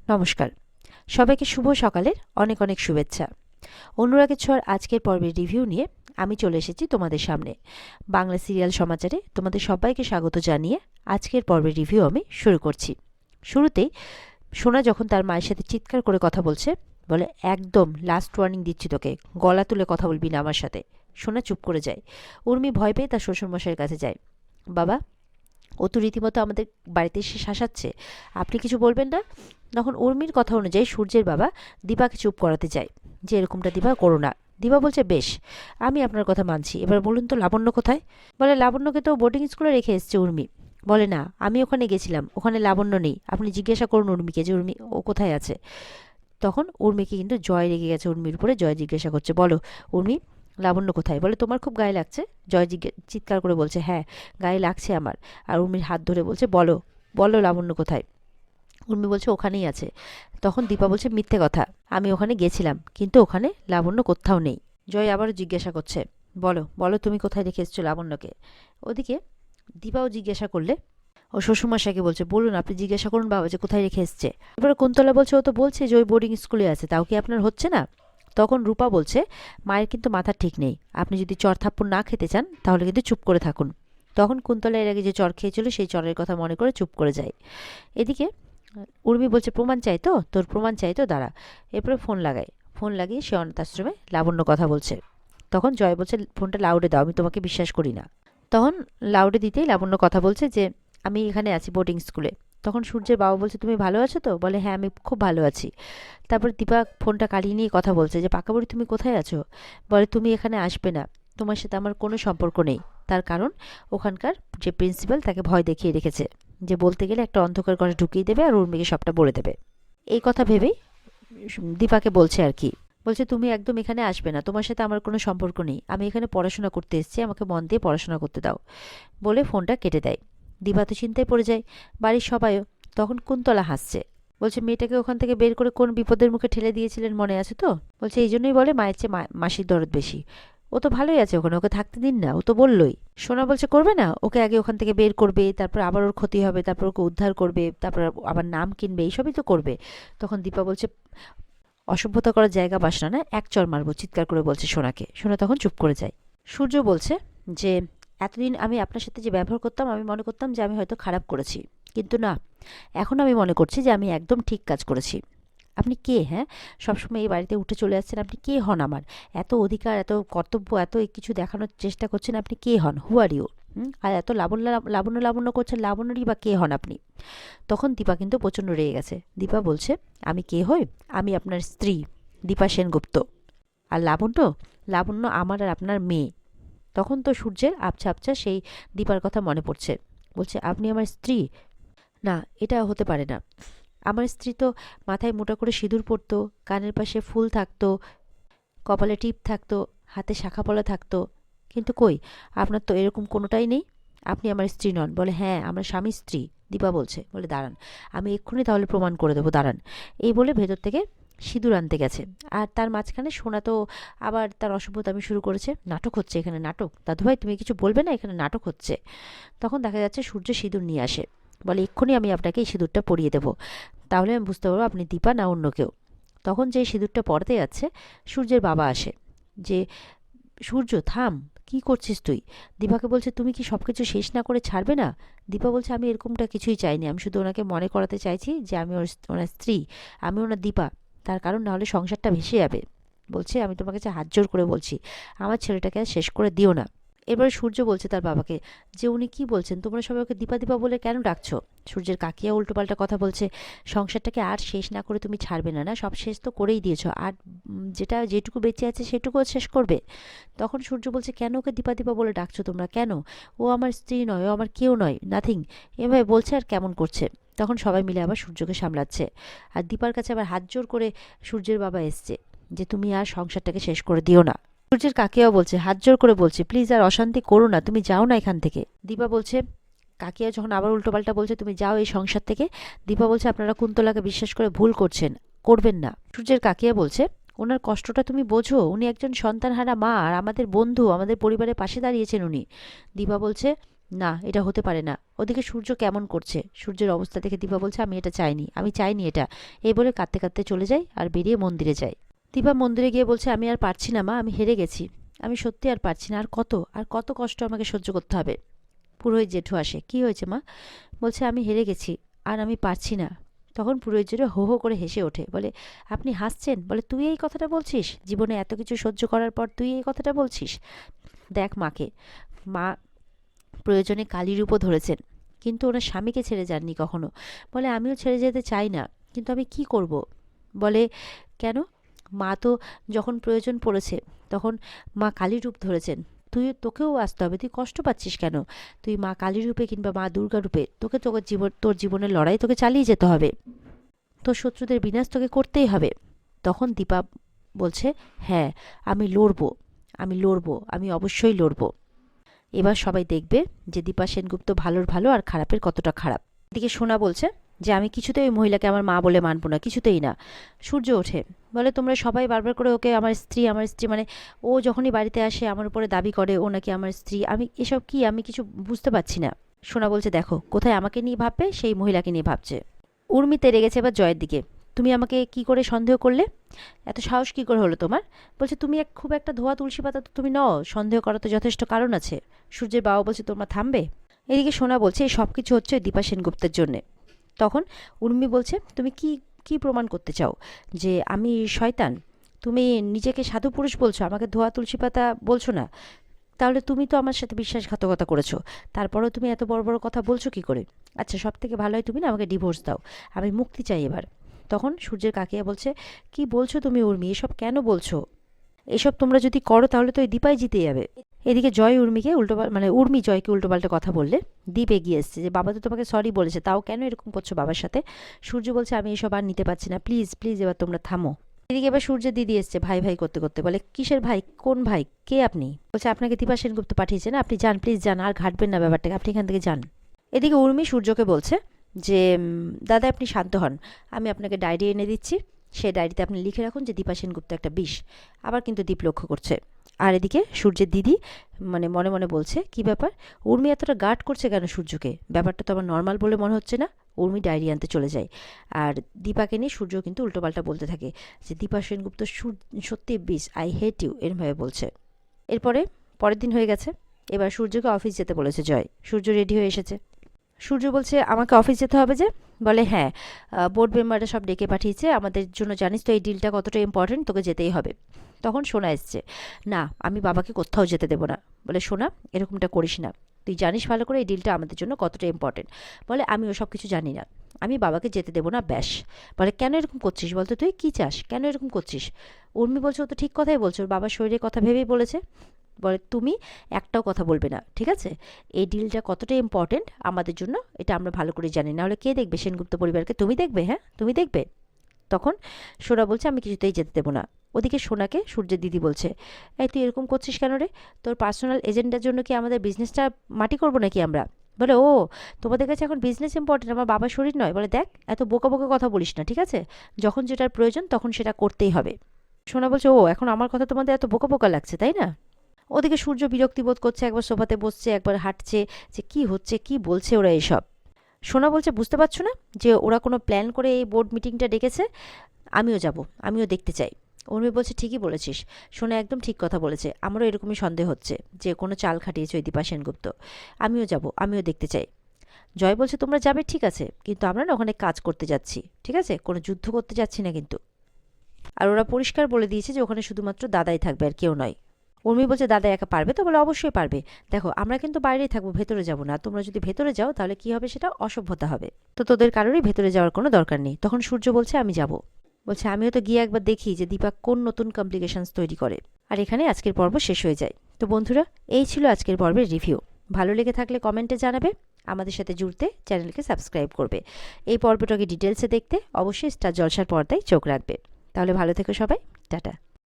নমস্কার, সবাইকে শুভ সকালের অনেক অনেক শুভেচ্ছা। অনুরাগের ছোঁয়ার আজকের পর্বের রিভিউ নিয়ে আমি চলে এসেছি তোমাদের সামনে। বাংলা সিরিয়াল সমাচারে তোমাদের সবাইকে স্বাগত জানিয়ে আজকের পর্বের রিভিউ আমি শুরু করছি। শুরুতেই সোনা যখন তার মায়ের সাথে চিৎকার করে কথা বলছে, বলে একদম লাস্ট ওয়ার্নিং দিচ্ছি তোকে, গলা তুলে কথা বলবি না আমার সাথে। সোনা চুপ করে যায়। উর্মি ভয় পেয়ে তার শ্বশুরমশাইয়ের কাছে যায়। বাবা, ও তো রীতিমতো আমাদের বাড়িতে এসে শাসাচ্ছে, আপনি কিছু বলবেন না? তখন উর্মির কথা অনুযায়ী সূর্যের বাবা দীপাকে চুপ করাতে চায় যে এরকমটা দীপা করো না। দীপা বলছে বেশ, আমি আপনার কথা মানছি, এবার বলুন তো লাবণ্য কোথায়? বলে লাবণ্যকে তো বোর্ডিং স্কুলে রেখে এসছে উর্মি। বলে না, আমি ওখানে গেছিলাম, ওখানে লাবণ্য নেই, আপনি জিজ্ঞাসা করুন উর্মিকে যে উর্মি ও কোথায় আছে। তখন উর্মিকে কিন্তু জয় রেগে গেছে উর্মির উপরে। জয় জিজ্ঞাসা করছে, বলো উর্মি, লাবণ্য কোথায়? বলে তোমার খুব গায়ে লাগছে। জয় চিৎকার করে বলছে, হ্যাঁ গায়ে লাগছে আমার। আর উর্মির হাত ধরে বলছে, বলো বলো লাবণ্য কোথায়? উর্মি বলছে ওখানেই আছে। তখন দীপা বলছে মিথ্যে কথা, আমি ওখানে গেছিলাম, কিন্তু ওখানে লাবণ্য কোথাও নেই। জয় আবারও জিজ্ঞাসা করছে, বলো বলো তুমি কোথায় রেখে এসছো লাবণ্যকে? ওদিকে দীপাও জিজ্ঞাসা করলে ও শ্বশুরমশাইকে বলছে, বলুন আপনি জিজ্ঞাসা করুন বাবা যে কোথায় রেখে এসছে। এবারে কুন্তলা বলছে, ও তো বলছে যে ওই বোর্ডিং স্কুলে আছে, তাও কি আপনার হচ্ছে না? তখন রূপা বলছে, মায়ের কিন্তু মাথা ঠিক নেই, আপনি যদি চর থাপ্পড় না খেতে চান তাহলে কিন্তু চুপ করে থাকুন। তখন কুন্তলা এর আগে যে চর খেয়েছিল সেই চরের কথা মনে করে চুপ করে যায়। এদিকে উর্মি বলছে, প্রমাণ চাই তো, তোর প্রমাণ চাই তো, দাঁড়া। এরপরে ফোন লাগায়। ফোন লাগিয়ে সে অনাথ আশ্রমে লাবণ্য কথা বলছে। তখন জয় বলছে, ফোনটা লাউডে দাও, আমি তোমাকে বিশ্বাস করি না। তখন লাউডে দিতেই লাবণ্য কথা বলছে যে আমি এখানে আছি বোর্ডিং স্কুলে। তখন সূর্যের বাবা বলছে, তুমি ভালো আছো তো? বলে হ্যাঁ আমি খুব ভালো আছি। তারপর দীপা ফোনটা কাটিয়ে নিয়ে কথা বলছে যে পাকাবুড়ি তুমি কোথায় আছো? বলে তুমি এখানে আসবে না, তোমার সাথে আমার কোনো সম্পর্ক নেই। তার কারণ ওখানকার যে প্রিন্সিপাল তাকে ভয় দেখিয়ে রেখেছে, যে বলতে গেলে একটা অন্ধকার ঘরে ঢুকিয়ে দেবে আর উর্মিকে সবটা বলে দেবে। এই কথা ভেবেই দীপাকে বলছে আর কি, বলছে তুমি একদম এখানে আসবে না, তোমার সাথে আমার কোনো সম্পর্ক নেই, আমি এখানে পড়াশোনা করতে এসেছি, আমাকে মন দিয়ে পড়াশোনা করতে দাও। বলে ফোনটা কেটে দেয়। দীপা তো চিন্তায় পড়ে যায়, বাড়ির সবাইও। তখন কুন্তলা হাসছে, বলছে মেয়েটাকে ওখান থেকে বের করে কোন বিপদের মুখে ঠেলে দিয়েছিলেন মনে আছে তো? বলছে এই জন্যই বলে মায়ের চেয়ে মাসির দরদ বেশি। ও তো ভালোই আছে ওখানে, ওকে থাকতে দিন না, ও তো বললোই। সোনা বলছে করবে না, ওকে আগে ওখান থেকে বের করবে, তারপর আবার ওর ক্ষতি হবে, তারপর ওকে উদ্ধার করবে, তারপর আবার নাম কিনবে, এইসবই তো করবে। তখন দীপা বলছে, অসভ্যতা করার জায়গা বাস না, এক চড় মারবো, চিৎকার করে বলছে সোনাকে। সোনা তখন চুপ করে যায়। সূর্য বলছে যে এতদিন আমি আপনার সাথে যে ব্যবহার করতাম, আমি মনে করতাম যে আমি হয়তো খারাপ করেছি, কিন্তু না, এখন আমি মনে করছি যে আমি একদম ঠিক কাজ করেছি। আপনি কে? হ্যাঁ, সবসময় এই বাড়িতে উঠে চলে আসছেন, আপনি কে হন আমার? এত অধিকার, এত কর্তব্য, এত কিছু দেখানোর চেষ্টা করছেন, আপনি কে হন? হু আর ইউ? আর এত লাবণ্য লাবণ্য লাবণ্য করছেন, লাবণ্যরই বা কে হন আপনি? তখন দীপা কিন্তু প্রচণ্ড রেগে গেছে। দীপা বলছে, আমি কে হই? আমি আপনার স্ত্রী দীপা সেনগুপ্ত। আর লাবণ্য, লাবণ্য আমার আর আপনার মেয়ে। তখন তো সূর্যের আবছা আবছা সেই দীপার কথা মনে পড়ছে। বলছে, আপনি আমার স্ত্রী? না, এটা হতে পারে না। আমার স্ত্রী তো মাথায় মোটা করে সিঁদুর পরতো, কানের পাশে ফুল থাকতো, কপালে টিপ থাকতো, হাতে শাঁখাপলা থাকতো, কিন্তু কই, আপনার তো এরকম কোনোটাই নেই। আপনি আমার স্ত্রী নন। বলে হ্যাঁ, আমার স্বামী স্ত্রী। দীপা বলছে, বলে দাঁড়ান, আমি এক্ষুনি তাহলে প্রমাণ করে দেবো, দাঁড়ান। এই বলে ভেতর থেকে সিঁদুর আনতে গেছে। আর তার মাঝখানে সোনা তো আবার তার অসভ্যতামি শুরু করেছে। নাটক হচ্ছে এখানে, নাটক। দাদুভাই তুমি কিছু বলবে না, এখানে নাটক হচ্ছে। তখন দেখা যাচ্ছে সূর্য সিঁদুর নিয়ে আসে। বলে এক্ষুনি আমি আপনাকে এই সিঁদুরটা পরিয়ে দেবো, তাহলে আমি বুঝতে পারবো আপনি দীপা না অন্য কেউ। তখন যে সিঁদুরটা পরতে যাচ্ছে, সূর্যের বাবা আসে, যে সূর্য থাম, কি করছিস তুই? দীপাকে বলছে, তুমি কি সব কিছু শেষ না করে ছাড়বে না? দীপা বলছে, আমি এরকমটা কিছুই চাইনি, আমি শুধু ওনাকে মনে করাতে চাইছি যে আমি ওনার স্ত্রী, আমি ওনার দীপা। তার কারণ না হলে সংসারটা ভেসে যাবে। বলছে, আমি তোমাকে কাছে হাত জোর করে বলছি, আমার ছেলেটাকে আর শেষ করে দিও না। এবার সূর্য বলছে তার বাবাকে যে উনি কি বলছেন, তোমরা সবাই ওকে দীপা দীপা বলে কেন ডাকছো? সূর্যের কাকিয়া উল্টোপাল্টা কথা বলছে, সংসারটাকে আর শেষ না করে তুমি ছাড়বে না? না, সব শেষ তো করেই দিয়েছো, আর যেটা যেটুকু বেঁচে আছে সেটুকুও শেষ করবে। তখন সূর্য বলছে, কেন ওকে দীপা দীপা বলে ডাকছো তোমরা, কেন? ও আমার স্ত্রী নয়, ও আমার কেউ নয়, নাথিং। এভাবে বলছে আর কেমন করছে। তখন সবাই মিলে আবার সূর্যকে সামলাচ্ছে। আর দীপার কাছে আবার হাত জোর করে সূর্যের বাবা এসছে যে তুমি আর সংসারটাকে শেষ করে দিও না। সূর্যের কাকিয়াও বলছে, হাত জোর করে বলছে, প্লিজ আর অশান্তি করো না, তুমি যাও না এখান থেকে। দীপা বলছে, কাকিয়া যখন আবার উল্টোপাল্টা বলছে তুমি যাও এই সংসার থেকে, দীপা বলছে, আপনারা কুন্তলাকে বিশ্বাস করে ভুল করছেন, করবেন না। সূর্যের কাকিয়া বলছে, ওনার কষ্টটা তুমি বোঝো, উনি একজন সন্তানহারা মা, আর আমাদের বন্ধু, আমাদের পরিবারের পাশে দাঁড়িয়েছেন উনি। দীপা বলছে, না, এটা হতে পারে না। ওদিকে সূর্য কেমন করছে, সূর্যের অবস্থা দেখে দীপা বলছে আমি এটা চাইনি, আমি চাইনি এটা। এই বলে কাঁদতে কাঁদতে চলে যায় আর বেরিয়ে মন্দিরে যায়। দীপা মন্দিরে গিয়ে বলছে আমি আর পারছি না মা, আমি হেরে গেছি, আমি সত্যি আর পারছি না, আর কত কষ্ট আমাকে সহ্য করতে হবে। পুরোহিত জেঠু আসে, কি হয়েছে মা? বলছে আমি হেরে গেছি, আর আমি পারছি না। তখন পুরোহিত জেঠু হো হো করে হেসে ওঠে, বলে আপনি হাসছেন? বলে তুই এই কথাটা বলছিস? জীবনে এত কিছু সহ্য করার পর তুই এই কথাটা বলছিস? দেখ মাকে, মা প্রয়োজনে কালির রূপও ধরেছেন, কিন্তু ওনার স্বামীকে ছেড়ে যাননি কখনো। বলে আমিও ছেড়ে যেতে চাই না, কিন্তু আমি কি করব? বলে কেন? মা তো যখন প্রয়োজন পড়েছে তখন মা কালী রূপ ধরেছেন, তোকেও আসতে হবে, তুই কষ্ট পাচ্ছিস কেন? তুই মা কালী রূপে কিংবা মা দুর্গা রূপে তোর জীবনের লড়াই তোকে চালিয়ে যেতে হবে, তোর শত্রুদের বিনাশ তোকে করতেই হবে। তখন দীপা বলছে হ্যাঁ, আমি অবশ্যই লড়বো। এবার সবাই দেখবে যে দীপা সেনগুপ্ত ভালোর ভালো আর খারাপের কতটা খারাপ। এদিকে সোনা বলছে যে আমি কিছুতেই ওই মহিলাকে আমার মা বলে মানবো না, কিছুতেই না। সূর্য ওঠে, বলে তোমরা সবাই বারবার করে ওকে আমার স্ত্রী মানে ও যখনই বাড়িতে আসে আমার উপরে দাবি করে ও নাকি আমার স্ত্রী। আমি এসব কি, আমি কিছু বুঝতে পারছি না। সোনা বলছে দেখো, কোথায় আমাকে নিয়ে ভাববে, সেই মহিলাকে নিয়ে ভাবছে। উর্মি তেড়ে গেছে এবার জয়ের দিকে, তুমি আমাকে কি করে সন্দেহ করলে? এত সাহস কি করে হলো তোমার? বলছে তুমি খুব একটা ধোয়া তুলসী পাতা তো তুমি নও, সন্দেহ করা তো যথেষ্ট কারণ আছে। সূর্যের বাবা বলছে তোমরা থামবে। এদিকে সোনা বলছে এই সব কিছু হচ্ছে দীপা সেনগুপ্তের জন্যে। তখন উর্মি বলছে তুমি কি কি প্রমাণ করতে চাও যে আমি শয়তান? তুমি নিজেকে সাধু পুরুষ বলছো, আমাকে ধোয়া তুলসী পাতা বলছো না? তাহলে তুমি তো আমার সাথে বিশ্বাসঘাতকতা করেছো, তারপরেও তুমি এত বড় বড় কথা বলছো কি করে? আচ্ছা, সব থেকে ভালো হয় তুমি না আমাকে ডিভোর্স দাও, আমি মুক্তি চাই এবার। তখন সূর্যের কাকিয়া বলছে কি বলছো তুমি উর্মি, এসব কেন বলছো? এসব তোমরা যদি করো তাহলে তো ওই দীপাই জিতে যাবে। এদিকে উর্মি জয়কে উল্টোপাল্টা কথা বললে দীপ এগিয়ে এসছে যে বাবা তো তোমাকে সরি বলেছে, তাও কেন এরকম করছো বাবার সাথে? সূর্য বলছে আমি এসব আর নিতে পারছি না, প্লিজ প্লিজ এবার তোমরা থামো। এদিকে এবার সূর্যের দিদি এসছে ভাই ভাই করতে করতে, বলে কিসের ভাই, কোন ভাই, কে আপনি? বলছে আপনাকে দীপা সেনগুপ্ত পাঠিয়েছে না, আপনি যান প্লিজ যান, আর ঘাটবেন না ব্যাপারটাকে, আপনি এখান থেকে যান। এদিকে উর্মি সূর্যকে বলছে যে দাদা আপনি শান্ত হন, আমি আপনাকে ডায়েরি এনে দিচ্ছি, সেই ডায়েরিতে আপনি লিখে রাখুন যে দীপা সেনগুপ্ত একটা বিষ। আবার কিন্তু দীপ লক্ষ্য করছে। আর এদিকে সূর্যের দিদি মনে মনে বলছে কি ব্যাপার, উর্মি এতটা গার্ড করছে কেন সূর্যকে? ব্যাপারটা তো আমার নর্মাল বলে মনে হচ্ছে না। উর্মি ডায়েরি আনতে চলে যায়, আর দীপাকে নিয়ে সূর্য কিন্তু উল্টোপাল্টা বলতে থাকে যে দীপা সেনগুপ্ত সত্যি বিষ, আই হেট ইউ, এরমভাবে বলছে। এরপরে পরের দিন হয়ে গেছে, এবার সূর্যকে অফিস যেতে বলেছে জয়। সূর্য রেডি হয়ে এসেছে। সূর্য বলছে আমাকে অফিস যেতে হবে যে? বলে হ্যাঁ, বোর্ড মেম্বাররা সব ডেকে পাঠিয়েছে আমাদের জন্য, জানিস তো এই ডিলটা কতটা ইম্পর্টেন্ট, তোকে যেতেই হবে। তখন সোনা এসছে, না আমি বাবাকে কোথাও যেতে দেবো না। বলে সোনা এরকমটা করিস না, তুই জানিস ভালো করে এই ডিলটা আমাদের জন্য কতটা ইম্পর্টেন্ট। বলে আমি ওসব কিছু জানি না, আমি বাবাকে যেতে দেবো না ব্যাস। বলে কেন এরকম করছিস বলতো, তুই কী চাস, কেন এরকম করছিস? উর্মি বলছে ও তো ঠিক কথাই বলছে, ওর বাবার শরীরের কথা ভেবেই বলেছে। বলে তুমি একটাও কথা বলবে না, ঠিক আছে? এই ডিলটা কতটা ইম্পর্টেন্ট আমাদের জন্য এটা আমরা ভালো করে জানি, না হলে কে দেখবে সেনগুপ্ত পরিবারকে? তুমি দেখবে, হ্যাঁ তুমি দেখবে। তখন সোনা বলছে আমি কিছুতেই যেতে দেবো না। ওদিকে সোনাকে সূর্যের দিদি বলছে এই তুই এরকম করছিস কেন রে? তোর পার্সোনাল এজেন্ডার জন্য কি আমাদের বিজনেসটা মাটি করবো নাকি আমরা? বলে ও, তোমাদের কাছে এখন বিজনেস ইম্পর্টেন্ট, আমার বাবার শরীর নয়। বলে দেখ এত বোকা বোকা কথা বলিস না, ঠিক আছে? যখন যেটার প্রয়োজন তখন সেটা করতেই হবে। সোনা বলছে ও, এখন আমার কথা তোমাদের এত বোকা বোকা লাগছে তাই না? ওদিকে সূর্য বিরক্তি বোধ করছে, একবার সোফাতে বসছে একবার হাঁটছে, যে কি হচ্ছে, কি বলছে ওরা এসব। সোনা বলছে বুঝতে পারছো না যে ওরা কোনো প্ল্যান করে এই বোর্ড মিটিংটা ডেকেছে? আমিও যাব, আমিও দেখতে চাই। উর্মি বলছে ঠিকই বলেছিস, সোনা একদম ঠিক কথা বলেছে, আমারও এরকমই সন্দেহ হচ্ছে যে কোনো চাল খাটিয়েছে ওই দীপা সেনগুপ্ত। আমিও যাব, আমিও দেখতে চাই। জয় বলছে তোমরা যাবে ঠিক আছে, কিন্তু আমরা না ওখানে কাজ করতে যাচ্ছি, ঠিক আছে, কোনো যুদ্ধ করতে যাচ্ছি না কিন্তু। আর ওরা পরিষ্কার বলে দিয়েছে যে ওখানে শুধুমাত্র দাদাই থাকবে আর কেউ নয়। উর্মি বলছে দাদা একা পারবে তো? বলে অবশ্যই পারবে, দেখো আমরা কিন্তু বাইরেই থাকবো, ভেতরে যাব না, তোমরা যদি ভেতরে যাও তাহলে কি হবে, সেটা অসভ্যতা হবে, তো তোদের কারোরই ভেতরে যাওয়ার কোনো দরকার নেই। তখন সূর্য বলছে আমি যাব। বলছে আমিও তো গিয়ে একবার দেখি যে দীপা কোন নতুন কমপ্লিকেশনস তৈরি করে। আর এখানে আজকের পর্ব শেষ হয়ে যায়। তো বন্ধুরা, এই ছিল আজকের পর্বের রিভিউ। ভালো লেগে থাকলে কমেন্টে জানাবে, আমাদের সাথে জুড়তে চ্যানেলকে সাবস্ক্রাইব করবে। এই পর্বটাকে ডিটেলসে দেখতে অবশ্যই স্টার জলসার পর্দায় চোখ রাখবে। তাহলে ভালো থেকো সবাই, টাটা।